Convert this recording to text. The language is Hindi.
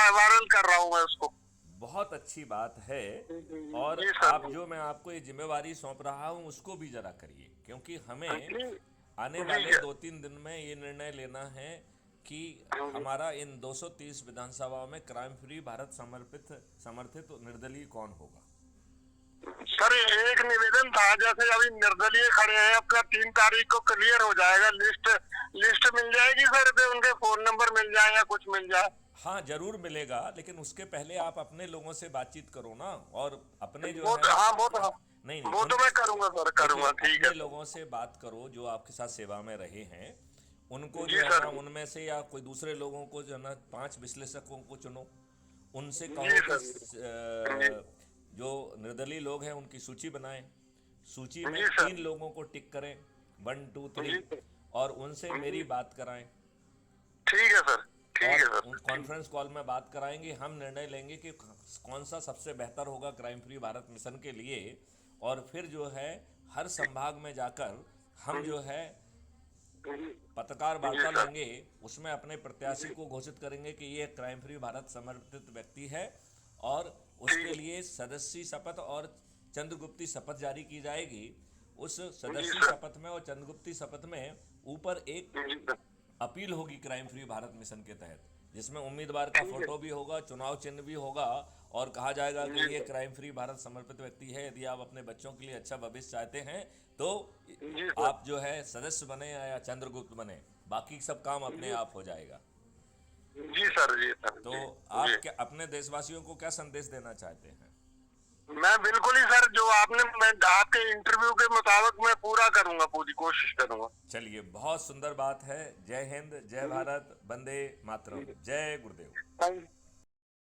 है, वायरल कर रहा हूँ मैं उसको। बहुत अच्छी बात है। और जी सर आप जो मैं आपको ये जिम्मेवारी सौंप रहा हूँ उसको भी जरा करिए, क्योंकि हमें जी आने जी वाले जी 2-3 दिन में ये निर्णय लेना है कि हमारा इन 230 विधानसभाओं में क्राइम फ्री भारत समर्पित समर्थित निर्दलीय कौन होगा। सर एक निवेदन था, जैसे अभी निर्दलीय खड़े हैं, अपना 3 तारीख को क्लियर हो जाएगा, लिस्ट लिस्ट मिल जाएगी सर, पे उनके फोन नंबर मिल जाए या कुछ मिल जाए। हाँ जरूर मिलेगा, लेकिन उसके पहले आप अपने लोगों से बातचीत करो ना। और अपने जो वो है, तो हाँ, वो तो हाँ, नहीं नहीं वो उन, तो मैं करूंगा सर, देखिए करूंगा, ठीक है अपने सर। लोगों से बात करो जो आपके साथ सेवा में रहे हैं। उनको जी जो है सर। ना, उनमें से या कोई दूसरे लोगों को जो है ना, 5 विश्लेषकों को चुनो। उनसे जी कहो कि सर। जी जो निर्दलीय लोग हैं उनकी सूची बनाएं। सूची में जी सर। 3 लोगों को टिक करें, 1 2 3, जी सर। और उनसे मेरी जी बात कराएं। ठीक है सर, ठीक और है सर, उन ठीक। कॉन्फ्रेंस कॉल में बात कराएंगे, हम निर्णय लेंगे कि कौन सा सबसे बेहतर होगा क्राइम फ्री भारत मिशन के लिए। और फिर जो है हर संभाग में जाकर हम जो है पत्रकार जी वार्ता सर। लेंगे। उसमें अपने प्रत्याशी को घोषित करेंगे कि ये क्राइम फ्री भारत समर्पित व्यक्ति है। और उसके ठीक लिए सदस्यी शपथ और चंद्रगुप्ती शपथ जारी की जाएगी। उस है। जी सदस्यी सर। शपथ में और चंद्रगुप्ती शपथ में ऊपर एक जी सर। अपील होगी क्राइम फ्री भारत मिशन के तहत, जिसमें उम्मीदवार का ठीक है। फोटो भी होगा, चुनाव चिन्ह भी होगा। और कहा जाएगा कि जी ये सर। क्राइम फ्री भारत समर्पित व्यक्ति है। यदि आप अपने बच्चों के लिए अच्छा भविष्य चाहते हैं तो जी सर। आप जो है सदस्य बने या चंद्रगुप्त बने, बाकी सब काम अपने जी आप हो जाएगा। जी सर। जी सर। तो जी जी। आप क्या अपने देशवासियों को क्या संदेश देना चाहते हैं। मैं बिल्कुल ही सर, जो आपने, मैं आपके इंटरव्यू के मुताबिक मैं पूरा करूंगा, पूरी कोशिश करूंगा। चलिए, बहुत सुंदर बात है। जय हिंद, जय भारत, वंदे मातरम, जय गुरुदेव। थैंक